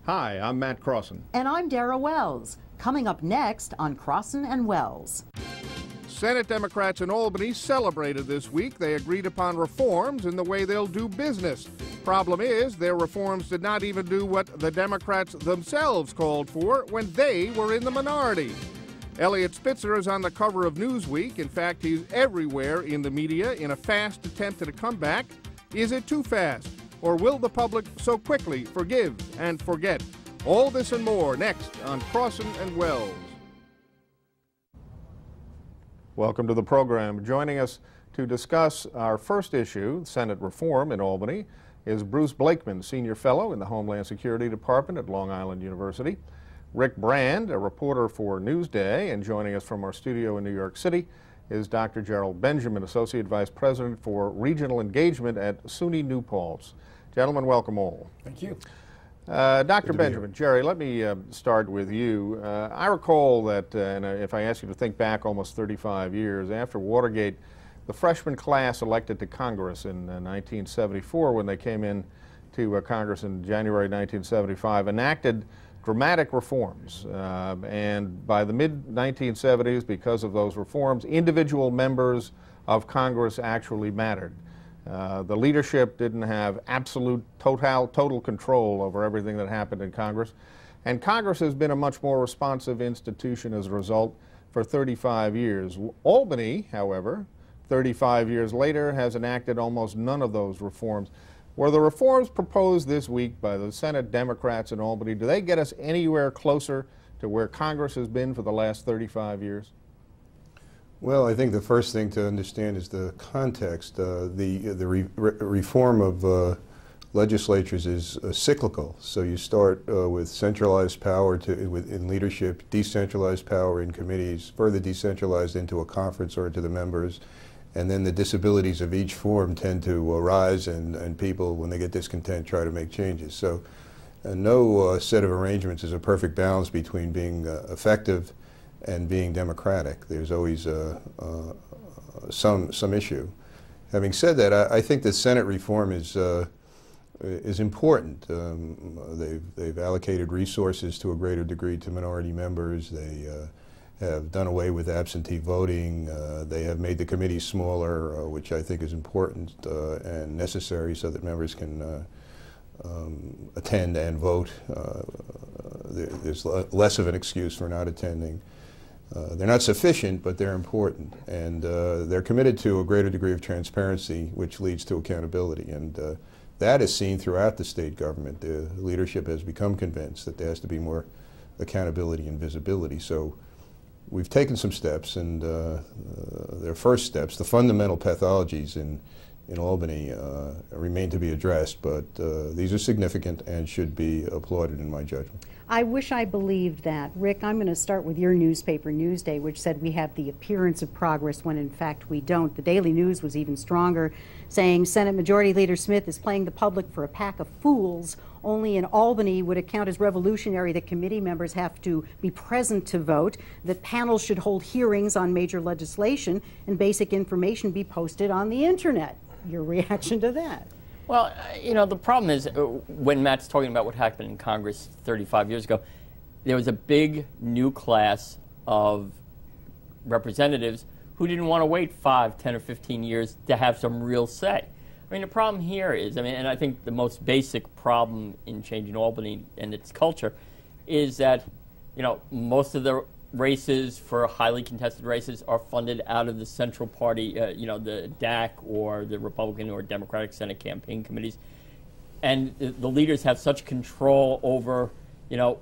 Hi, I'm Matt Crosson. And I'm Dara Wells. Coming up next on Crosson and Wells. Senate Democrats in Albany celebrated this week. They agreed upon reforms in the way they'll do business. Problem is, their reforms did not even do what the Democrats themselves called for when they were in the minority. Eliot Spitzer is on the cover of Newsweek. In fact, he's everywhere in the media in a fast attempt at a comeback. Is it too fast? Or will the public so quickly forgive and forget? All this and more next on Crosson and Wells. Welcome to the program. Joining us to discuss our first issue, Senate reform in Albany, is Bruce Blakeman, Senior Fellow in the Homeland Security Department at Long Island University. Rick Brand, a reporter for Newsday, and joining us from our studio in New York City is Dr. Gerald Benjamin, Associate Vice President for Regional Engagement at SUNY New Paltz. Gentlemen, welcome all. Thank you. Dr. Benjamin, Jerry, let me start with you. I recall that, and if I ask you to think back almost 35 years, after Watergate, the freshman class elected to Congress in 1974, when they came in to Congress in January 1975, enacted dramatic reforms. And by the mid-1970s, because of those reforms, individual members of Congress actually mattered. The leadership didn't have absolute total control over everything that happened in Congress. And Congress has been a much more responsive institution as a result for 35 years. Albany, however, 35 years later, has enacted almost none of those reforms. Were the reforms proposed this week by the Senate Democrats in Albany, do they get us anywhere closer to where Congress has been for the last 35 years? Well, I think the first thing to understand is the context. The reform of legislatures is cyclical. So you start with centralized power in leadership, decentralized power in committees, further decentralized into a conference or to the members, and then the disabilities of each form tend to arise, and people, when they get discontent, try to make changes. So no set of arrangements is a perfect balance between being effective and being democratic. There's always some issue. Having said that, I think that Senate reform is important. They've allocated resources to a greater degree to minority members. They have done away with absentee voting. They have made the committees smaller, which I think is important and necessary so that members can attend and vote. There's less of an excuse for not attending. They're not sufficient, but they're important, and they're committed to a greater degree of transparency, which leads to accountability, and that is seen throughout the state government. The leadership has become convinced that there has to be more accountability and visibility. So we've taken some steps, and their first steps, the fundamental pathologies in Albany remain to be addressed, but these are significant and should be applauded in my judgment. I wish I believed that. Rick, I'm going to start with your newspaper, Newsday, which said we have the appearance of progress when in fact we don't. The Daily News was even stronger, saying Senate Majority Leader Smith is playing the public for a pack of fools. Only in Albany would it count as revolutionary that committee members have to be present to vote, that panels should hold hearings on major legislation, and basic information be posted on the internet. Your reaction to that? Well, you know, the problem is when Matt's talking about what happened in Congress 35 years ago, there was a big new class of representatives who didn't want to wait 5, 10, or 15 years to have some real say. I mean, the problem here is, and I think the most basic problem in changing Albany and its culture is that, most of the races for highly contested races are funded out of the central party, the DAC or the Republican or Democratic Senate campaign committees. And the leaders have such control over,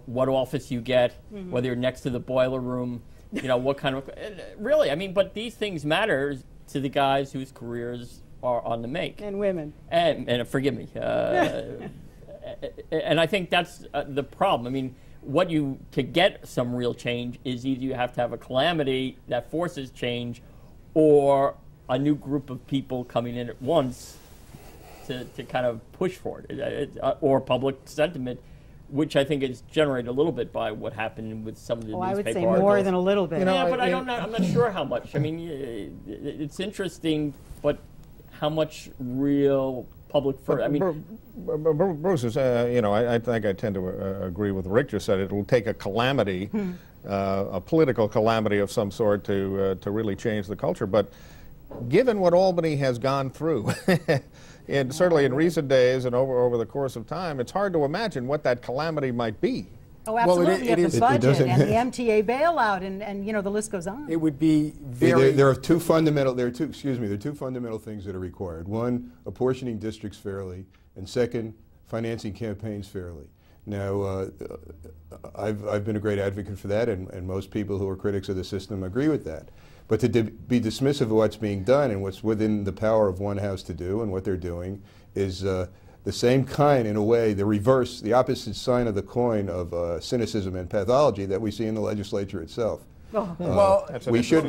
what office you get, whether you're next to the boiler room, what kind of, really, but these things matter to the guys whose careers are on the make. And women. And forgive me. And I think that's the problem. To get some real change is either you have to have a calamity that forces change or a new group of people coming in at once to kind of push for it, or public sentiment, which I think is generated a little bit by what happened with some of the newspaper I would say articles. more than a little bit. But I'm not sure how much. It's interesting, but how much real public for. I mean, Bruce is, you know, I think I tend to agree with Rick just said. It will take a calamity, a political calamity of some sort to really change the culture. But given what Albany has gone through, and certainly in recent days and over the course of time, it's hard to imagine what that calamity might be. Oh, absolutely. Well, you have the budget and the MTA bailout, and you know, the list goes on. It would be very... There are two fundamental things that are required. One, apportioning districts fairly, and second, financing campaigns fairly. Now, I've been a great advocate for that, and most people who are critics of the system agree with that. But to be dismissive of what's being done and what's within the power of one house to do and what they're doing is the same kind, in a way, the reverse, the opposite sign of the coin of cynicism and pathology that we see in the legislature itself. Oh. Well, we should,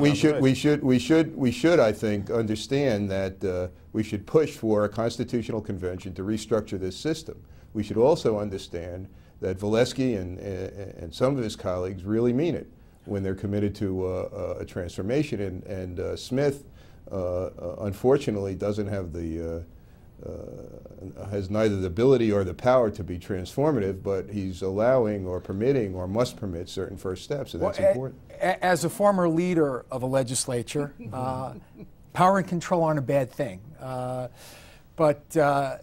I think, understand that we should push for a constitutional convention to restructure this system. We should also understand that Valesky and some of his colleagues really mean it when they're committed to a transformation. And Smith, unfortunately, doesn't have the has neither the ability or the power to be transformative, but he's allowing or permitting or must permit certain first steps, and that's important. As a former leader of a legislature, power and control aren't a bad thing, but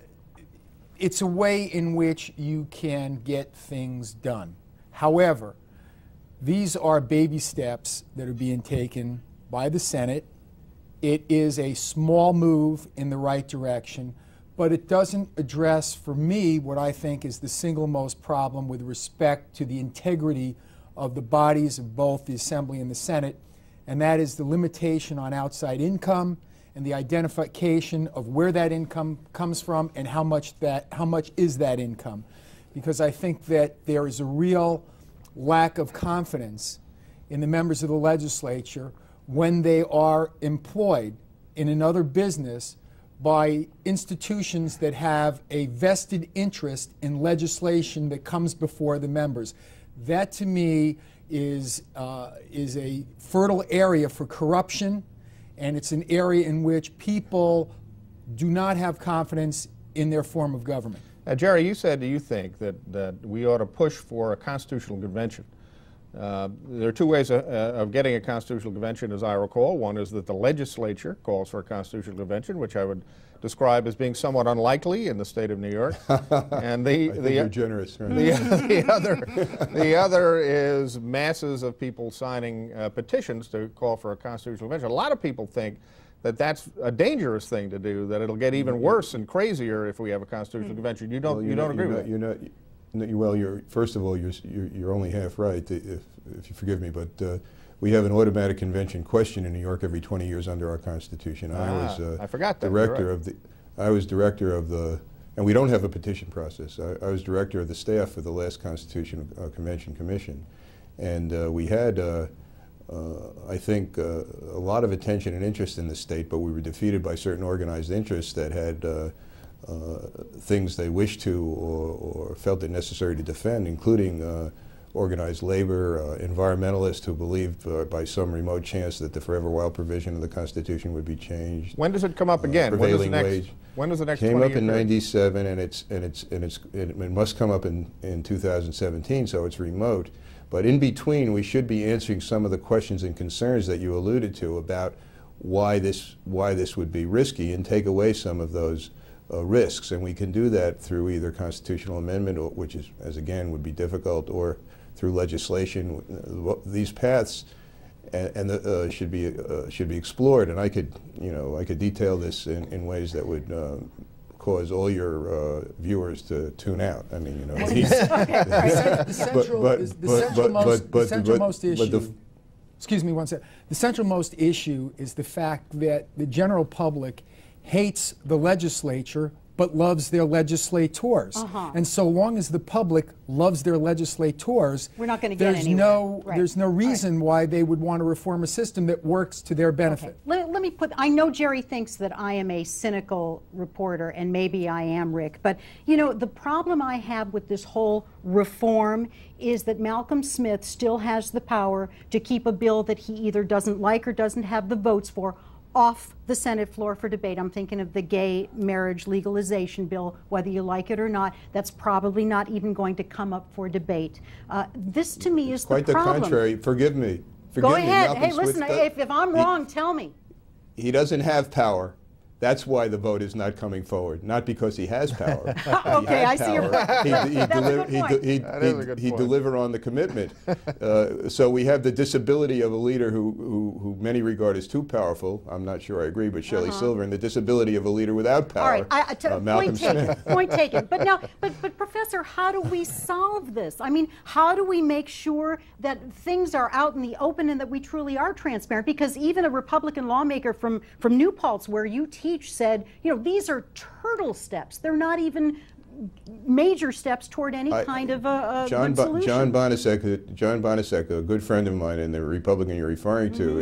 it's a way in which you can get things done. However, these are baby steps that are being taken by the Senate. It is a small move in the right direction, but it doesn't address, for me, what I think is the single most problem with respect to the integrity of the bodies of both the Assembly and the Senate, and that is the limitation on outside income and the identification of where that income comes from and how much is that income. Because I think that there is a real lack of confidence in the members of the legislature when they are employed in another business by institutions that have a vested interest in legislation that comes before the members. That, to me, is a fertile area for corruption, and it's an area in which people do not have confidence in their form of government. Jerry, you said you think that we ought to push for a constitutional convention. There are two ways of getting a constitutional convention, as I recall. One is that the legislature calls for a constitutional convention, which I would describe as being somewhat unlikely in the state of New York. And you're generous, right? the other is masses of people signing petitions to call for a constitutional convention. A lot of people think that that's a dangerous thing to do, that it'll get even worse and crazier if we have a constitutional convention. You don't agree with that? Well, first of all, you're only half right, if you forgive me, but we have an automatic convention question in New York every 20 years under our Constitution. I forgot that. I was director of the, and we don't have a petition process. I was director of the staff for the last Constitutional Convention Commission, and we had, I think, a lot of attention and interest in the state, but we were defeated by certain organized interests that had things they wished to or felt it necessary to defend, including organized labor, environmentalists who believed by some remote chance that the Forever Wild provision of the Constitution would be changed. When does it come up again? Prevailing wage. When does the next came up in '97, and it must come up in 2017, so it's remote. But in between, we should be answering some of the questions and concerns that you alluded to about why this would be risky, and take away some of those risks, and we can do that through either constitutional amendment, which is, as again, would be difficult, or through legislation. These paths should be explored, and I could detail this in ways that would cause all your viewers to tune out. I mean, the central issue. Excuse me one second. The centralmost issue is the fact that the general public hates the legislature but loves their legislators. And so long as the public loves their legislators, we're not going to get anywhere. There's no reason why they would want to reform a system that works to their benefit. Okay. Let me put, I know Jerry thinks that I am a cynical reporter, and maybe I am, Rick, but you know, the problem I have with this whole reform is that Malcolm Smith still has the power to keep a bill that he either doesn't like or doesn't have the votes for off the Senate floor for debate. I'm thinking of the gay marriage legalization bill, whether you like it or not. That's probably not even going to come up for debate. This, to me, is quite the problem. the contrary. Forgive me. Go ahead. Malcolm Hey, listen, if I'm wrong, tell me. He doesn't have power. That's why the vote is not coming forward, not because he has power. Okay, I see your point. He delivered on the commitment. So we have the disability of a leader who many regard as too powerful. I'm not sure I agree, but Shelley Silver, and the disability of a leader without power. All right, Malcolm Smith. Point taken. But now, but Professor, how do we solve this? I mean, how do we make sure that things are out in the open and that we truly are transparent? Because even a Republican lawmaker from New Paltz, where you teach, said, you know, these are turtle steps. They're not even major steps toward any kind of a good solution. John Bonasek, a good friend of mine, and the Republican you're referring to,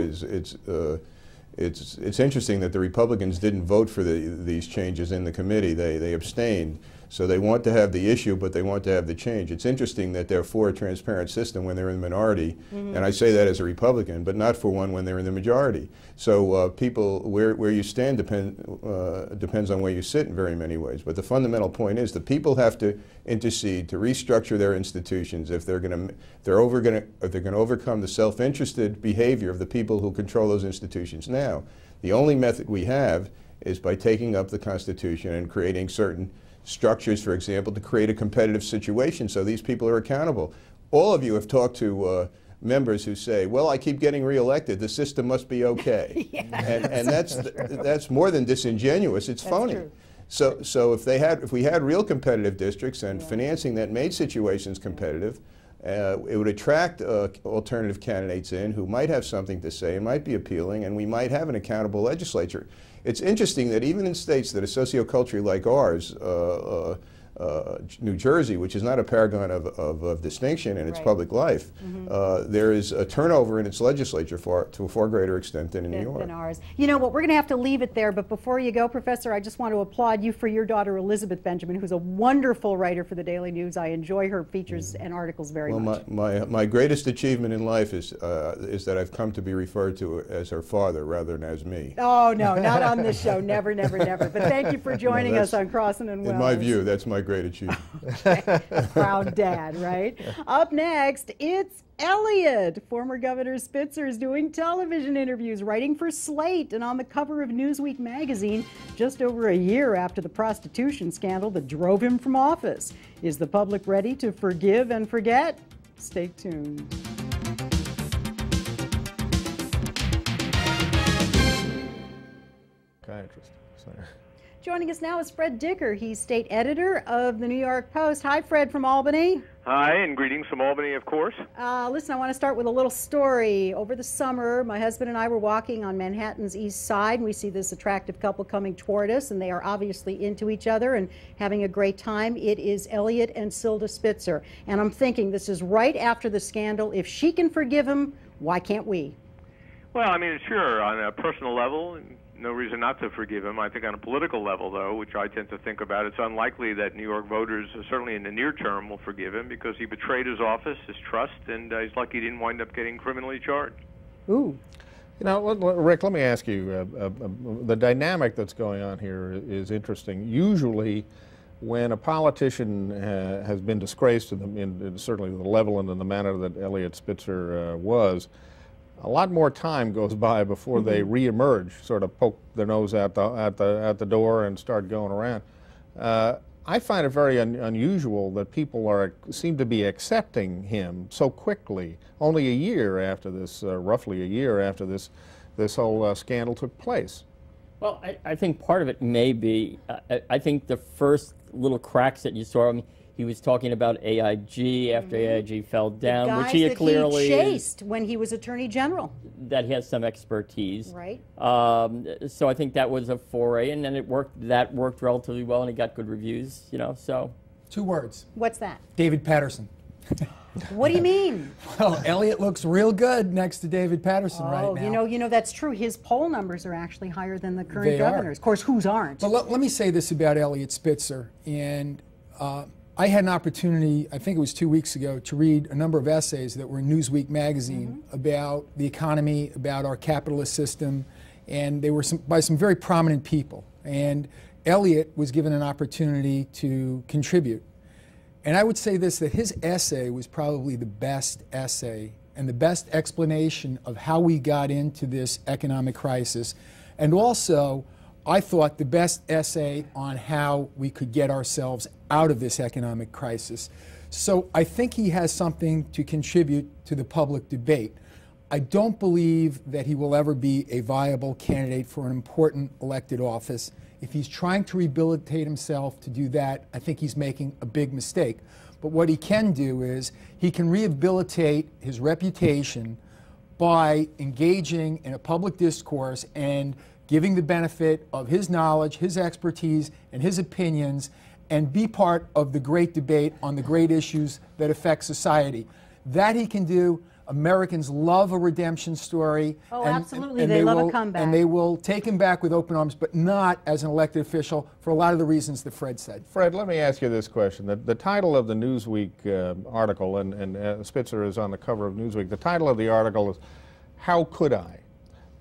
it's interesting that the Republicans didn't vote for these changes in the committee. They abstained. So they want to have the issue, but they want to have the change. It's interesting that they're for a transparent system when they're in the minority, and I say that as a Republican, but not for one when they're in the majority. So people, where you stand depends on where you sit in very many ways. But the fundamental point is the people have to intercede to restructure their institutions if they're going to overcome the self-interested behavior of the people who control those institutions now. The only method we have is by taking up the Constitution and creating certain structures, for example, to create a competitive situation so these people are accountable. All of you have talked to members who say, well, I keep getting reelected, the system must be okay. And that's more than disingenuous, it's phony. True. So if we had real competitive districts and financing that made situations competitive, it would attract alternative candidates in who might have something to say, might be appealing, and we might have an accountable legislature. It's interesting that even in states that are socioculturally like ours, New Jersey, which is not a paragon of distinction in its public life, there is a turnover in its legislature to a far greater extent than in New York. Than ours. You know what, we're going to have to leave it there, but before you go, Professor, I just want to applaud you for your daughter Elizabeth Benjamin, who's a wonderful writer for the Daily News. I enjoy her features and articles very much. My greatest achievement in life is that I've come to be referred to as her father rather than as me. Oh, no, not on this show. Never, never, never. But thank you for joining us on Crosson and Wells. In my view, that's my great achievement. Proud dad, right? Up next, it's Elliot. Former Governor Spitzer is doing television interviews, writing for Slate, and on the cover of Newsweek magazine just over a year after the prostitution scandal that drove him from office. Is the public ready to forgive and forget? Stay tuned. Psychiatrist. Joining us now is Fred Dicker. He's state editor of the New York Post. Hi, Fred from Albany. Hi, and greetings from Albany, of course. Listen, I want to start with a little story. Over the summer, my husband and I were walking on Manhattan's East Side, and we see this attractive couple coming toward us, and they are obviously into each other and having a great time. It is Elliot and Silda Spitzer. And I'm thinking, this is right after the scandal. If she can forgive him, why can't we? Well, I mean, sure, on a personal level, no reason not to forgive him. I think on a political level, though, which I tend to think about, it's unlikely that New York voters, certainly in the near term, will forgive him because he betrayed his office, his trust, and he's lucky he didn't wind up getting criminally charged. Ooh. You know, Rick, let me ask you, the dynamic that's going on here is interesting. Usually, when a politician has been disgraced in certainly the level and in the manner that Elliot Spitzer was, a lot more time goes by before they reemerge, sort of poke their nose at the door and start going around. I find it very unusual that people seem to be accepting him so quickly, only a year after this, roughly a year after this whole scandal took place. Well, I think part of it may be, I think the first little cracks that you saw, I mean, he was talking about AIG after AIG fell down, which he had clearly he chased when he was Attorney General. That he has some expertise. Right. So I think that was a foray, and then that worked relatively well, and he got good reviews, you know, so. 2 words. What's that? David Patterson. What do you mean? Well, Elliot looks real good next to David Patterson right now. You know that's true. His poll numbers are actually higher than the current governors. Of course, whose aren't? But let me say this about Elliot Spitzer, and I had an opportunity, I think it was 2 weeks ago, to read a number of essays that were in Newsweek magazine about the economy, about our capitalist system, and they were by some very prominent people. And Eliot was given an opportunity to contribute. And I would say this, that his essay was probably the best essay and the best explanation of how we got into this economic crisis. And also, I thought the best essay on how we could get ourselves out of this economic crisis. So I think he has something to contribute to the public debate. I don't believe that he will ever be a viable candidate for an important elected office. If he's trying to rehabilitate himself to do that, I think he's making a big mistake. But what he can do is he can rehabilitate his reputation by engaging in a public discourse and giving the benefit of his knowledge, his expertise, and his opinions, and be part of the great debate on the great issues that affect society. That he can do. Americans love a redemption story. Oh, absolutely. They love a comeback. And they will take him back with open arms, but not as an elected official for a lot of the reasons that Fred said. Fred, let me ask you this question. The title of the Newsweek article, and Spitzer is on the cover of Newsweek, the title of the article is, "How Could I?"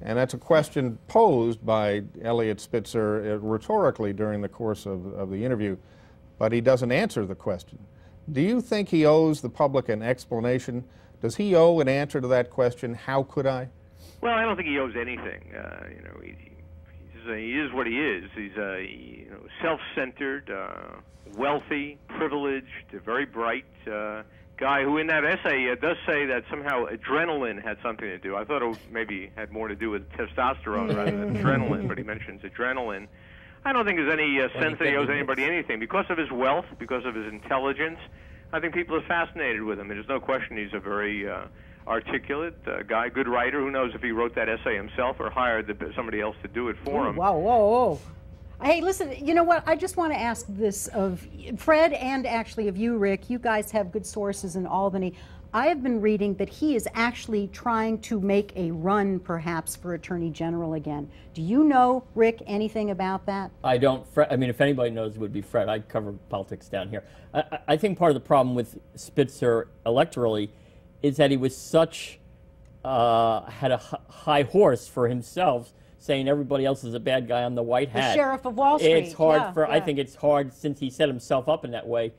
And that's a question posed by Eliot Spitzer rhetorically during the course of the interview, but he doesn't answer the question. Do you think he owes the public an explanation? Does he owe an answer to that question, how could I? Well, I don't think he owes anything. You know, he is what he is. He's a self-centered, wealthy, privileged, very bright guy who in that essay does say that somehow adrenaline had something to do. I thought it maybe had more to do with testosterone rather than adrenaline, but he mentions adrenaline. I don't think there's any sense that he owes anybody anything. Because of his wealth, because of his intelligence, I think people are fascinated with him. There's no question he's a very articulate guy, good writer. Who knows if he wrote that essay himself or hired somebody else to do it for him. Wow, whoa, whoa. Hey, listen, you know what? I just want to ask this of Fred and actually of you, Rick. You guys have good sources in Albany. I have been reading that he is actually trying to make a run, perhaps, for Attorney General again. Do you know, Rick, anything about that? I don't. I mean, if anybody knows, it would be Fred. I cover politics down here. I think part of the problem with Spitzer electorally is that he was such, had a high horse for himself, saying everybody else is a bad guy. I'm the white hat. The Sheriff of Wall Street. It's hard I think it's hard, since he set himself up in that way,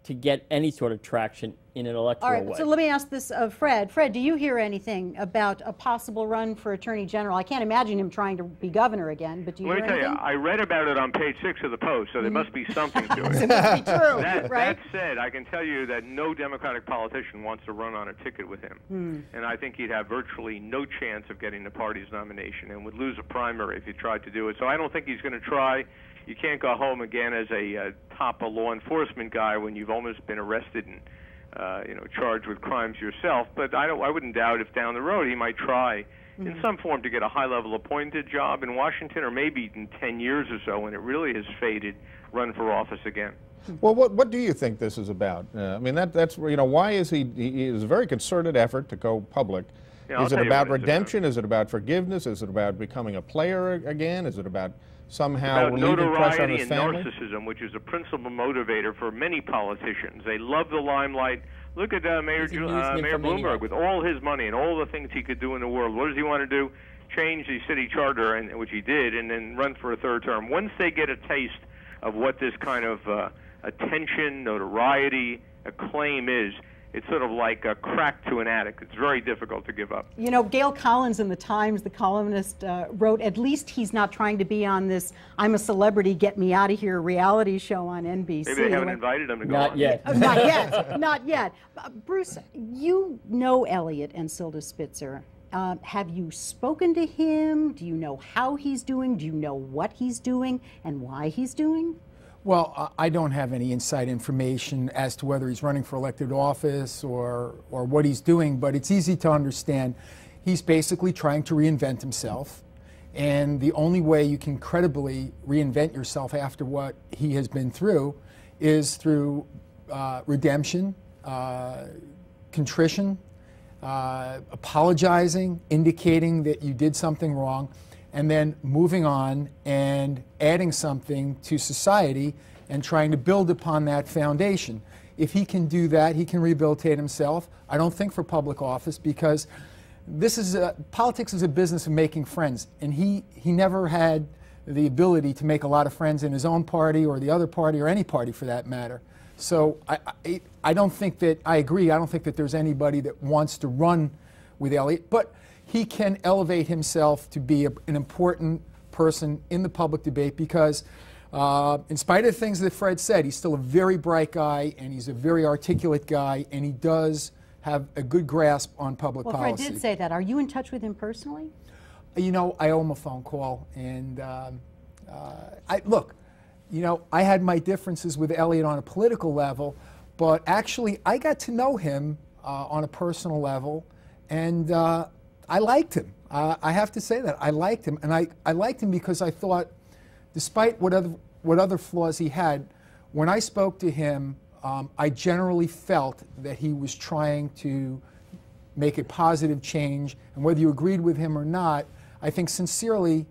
to get any sort of traction in an electoral way. All right, so let me ask this of Fred. Fred, do you hear anything about a possible run for Attorney General? I can't imagine him trying to be governor again, but do you hear anything? Let me tell you, I read about it on page 6 of the Post, so there must be something to it. It must be true, right? That said, I can tell you that no Democratic politician wants to run on a ticket with him. And I think he'd have virtually no chance of getting the party's nomination and would lose a primary if he tried to do it. So I don't think he's going to try. You can't go home again as a top law enforcement guy when you've almost been arrested and charged with crimes yourself. But I wouldn't doubt if down the road he might try in some form to get a high-level appointed job in Washington, or maybe in 10 years or so, when it really has faded, run for office again. Well, what do you think this is about? I mean, that's why is he is a very concerted effort to go public. Yeah, is it about redemption? Is it about forgiveness? Is it about becoming a player again? Is it about somehow relieving pressure on his family? And narcissism, which is a principal motivator for many politicians. They love the limelight. Look at Mayor Bloomberg with all his money and all the things he could do in the world. What does he want to do? Change the city charter, which he did, and then run for a third term. Once they get a taste of what this kind of attention, notoriety, acclaim is, it's sort of like a crack to an addict. It's very difficult to give up. You know, Gail Collins in the Times, the columnist, wrote, at least he's not trying to be on this I'm a celebrity, get me out of here reality show on NBC. Maybe they haven't invited him to go on. Not yet. Not yet. Not yet. Bruce, you know Eliot and Silda Spitzer. Have you spoken to him? Do you know how he's doing? Do you know what he's doing and why he's doing? Well, I don't have any inside information as to whether he's running for elected office or what he's doing, but it's easy to understand. He's basically trying to reinvent himself, and the only way you can credibly reinvent yourself after what he has been through is through redemption, contrition, apologizing, indicating that you did something wrong, and then moving on and adding something to society and trying to build upon that foundation. If he can do that, he can rehabilitate himself. I don't think for public office, because this is politics is a business of making friends, and he never had the ability to make a lot of friends in his own party or the other party or any party for that matter. So I don't think that, I agree, I don't think that there's anybody that wants to run with Elliott, but he can elevate himself to be an important person in the public debate because in spite of the things that Fred said, he's still a very bright guy and he's a very articulate guy and he does have a good grasp on public policy. Fred did say that. Are you in touch with him personally? You know, I owe him a phone call, and look, you know, I had my differences with Elliott on a political level, but actually I got to know him on a personal level, and I liked him. I have to say that. I liked him, and I liked him because I thought, despite what other flaws he had, when I spoke to him, I generally felt that he was trying to make a positive change, and whether you agreed with him or not, I think sincerely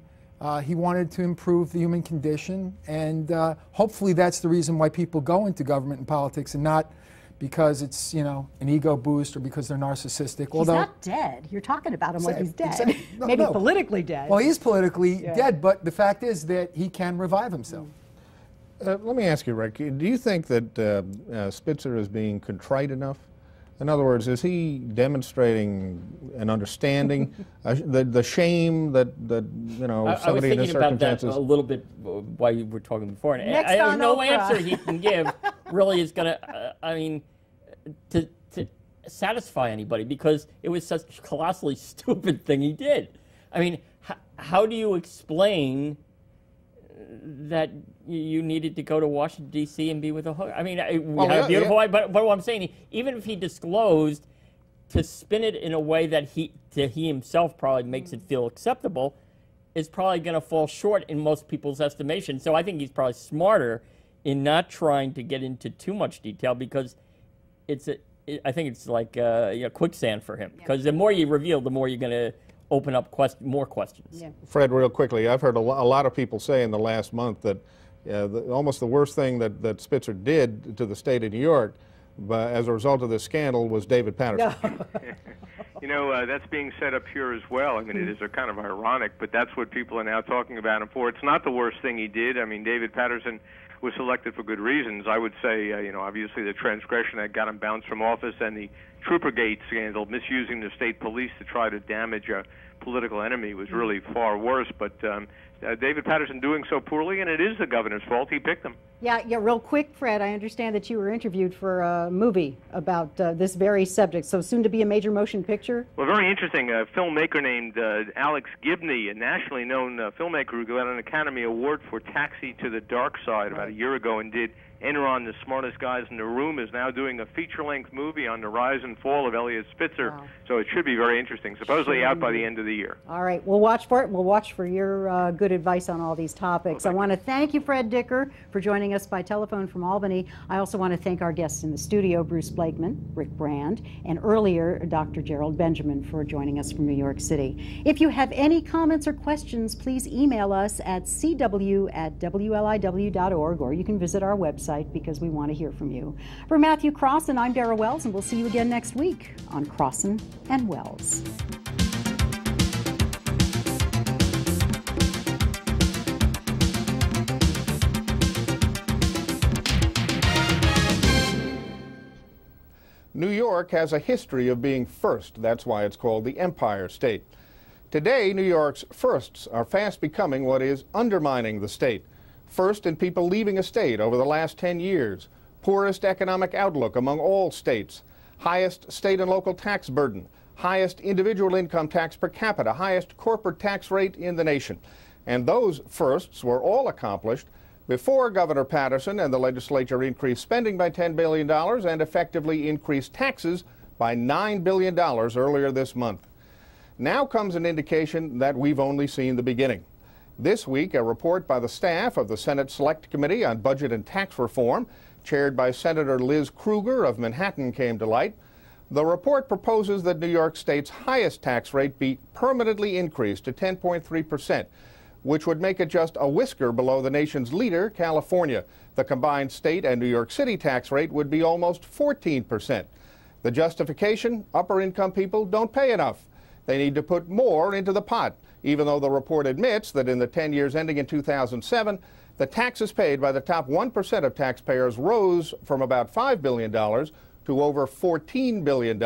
he wanted to improve the human condition, and hopefully that's the reason why people go into government and politics, and not because it's, you know, an ego boost or because they're narcissistic. He's not dead. You're talking about him like he's dead. No, Maybe politically dead. Well, he's politically dead, but the fact is that he can revive himself. Let me ask you, Rick, do you think that Spitzer is being contrite enough? In other words, is he demonstrating an understanding, the shame that you know, somebody in his circumstances? I was thinking about that a little bit while you were talking before, and I have no answer he can give really is going to, I mean, to satisfy anybody, because it was such a colossally stupid thing he did. I mean, how do you explain that you needed to go to Washington, D.C. and be with a hooker? I mean, we had a beautiful wife, but what I'm saying, even if he disclosed, to spin it in a way that he himself probably makes it feel acceptable, is probably going to fall short in most people's estimation. So I think he's probably smarter in not trying to get into too much detail, because I think it's like quicksand for him. Because the more you reveal, the more you're going to open up more questions. Yeah. Fred, real quickly, I've heard a lot of people say in the last month that almost the worst thing that Spitzer did to the state of New York, but as a result of this scandal, was David Patterson. No. You know, that's being said up here as well. I mean, it is kind of ironic, but that's what people are now talking about him for. It's not the worst thing he did. I mean, David Patterson was selected for good reasons. I would say, you know, obviously the transgression that got him bounced from office and the Troopergate scandal, misusing the state police to try to damage a political enemy, was really far worse. But David Patterson doing so poorly, and it is the governor's fault. He picked him. Yeah, real quick, Fred, I understand that you were interviewed for a movie about this very subject, so soon to be a major motion picture? Well, very interesting. A filmmaker named Alex Gibney, a nationally known filmmaker who got an Academy Award for Taxi to the Dark Side about a year ago and did Enron, the Smartest Guys in the Room, is now doing a feature-length movie on the rise and fall of Elliott Spitzer. Wow. So it should be very interesting, supposedly out by the end of the year. All right, we'll watch for it. We'll watch for your good advice on all these topics. I want to thank you, Fred Dicker, for joining us by telephone from Albany. I also want to thank our guests in the studio, Bruce Blakeman, Rick Brand, and earlier, Dr. Gerald Benjamin, for joining us from New York City. If you have any comments or questions, please email us at cw@wliw.org, or you can visit our website, because we want to hear from you. For Matthew Crosson, I'm Dara Wells, and we'll see you again next week on Crosson and Wells. New York has a history of being first. That's why it's called the Empire State. Today, New York's firsts are fast becoming what is undermining the state. First in people leaving a state over the last 10 years, poorest economic outlook among all states, highest state and local tax burden, highest individual income tax per capita, highest corporate tax rate in the nation. And those firsts were all accomplished before Governor Patterson and the legislature increased spending by $10 billion and effectively increased taxes by $9 billion earlier this month. Now comes an indication that we've only seen the beginning. This week, a report by the staff of the Senate Select Committee on Budget and Tax Reform, chaired by Senator Liz Krueger of Manhattan, came to light. The report proposes that New York State's highest tax rate be permanently increased to 10.3%, which would make it just a whisker below the nation's leader, California. The combined state and New York City tax rate would be almost 14%. The justification? Upper income people don't pay enough. They need to put more into the pot, even though the report admits that in the 10 years ending in 2007, the taxes paid by the top 1% of taxpayers rose from about $5 billion to over $14 billion.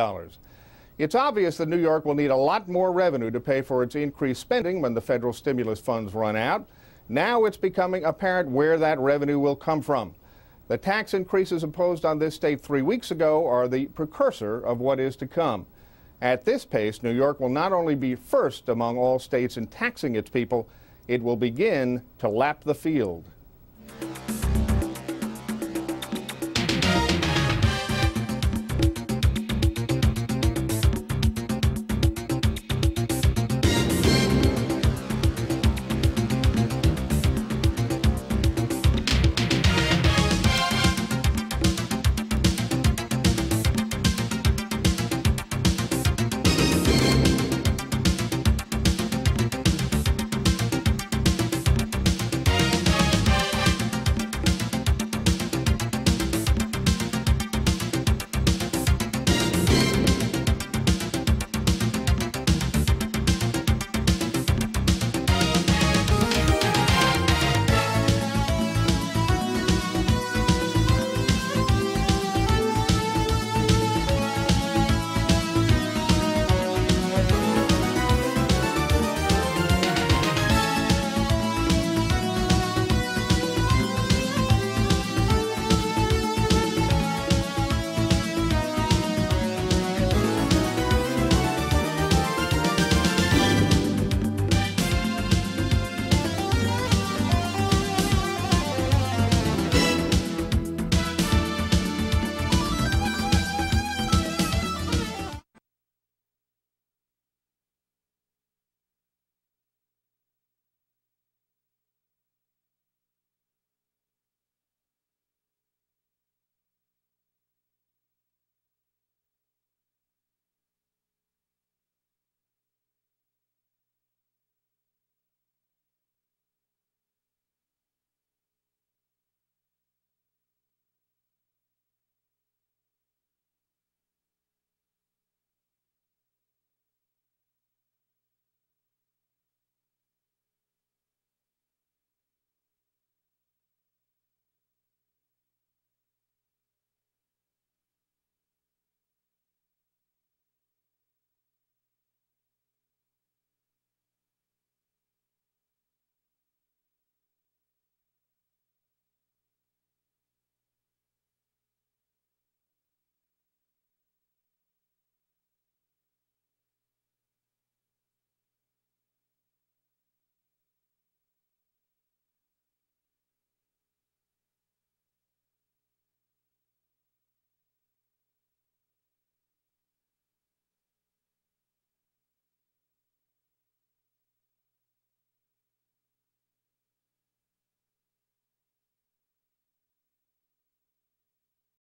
It's obvious that New York will need a lot more revenue to pay for its increased spending when the federal stimulus funds run out. Now it's becoming apparent where that revenue will come from. The tax increases imposed on this state 3 weeks ago are the precursor of what is to come. At this pace, New York will not only be first among all states in taxing its people, it will begin to lap the field.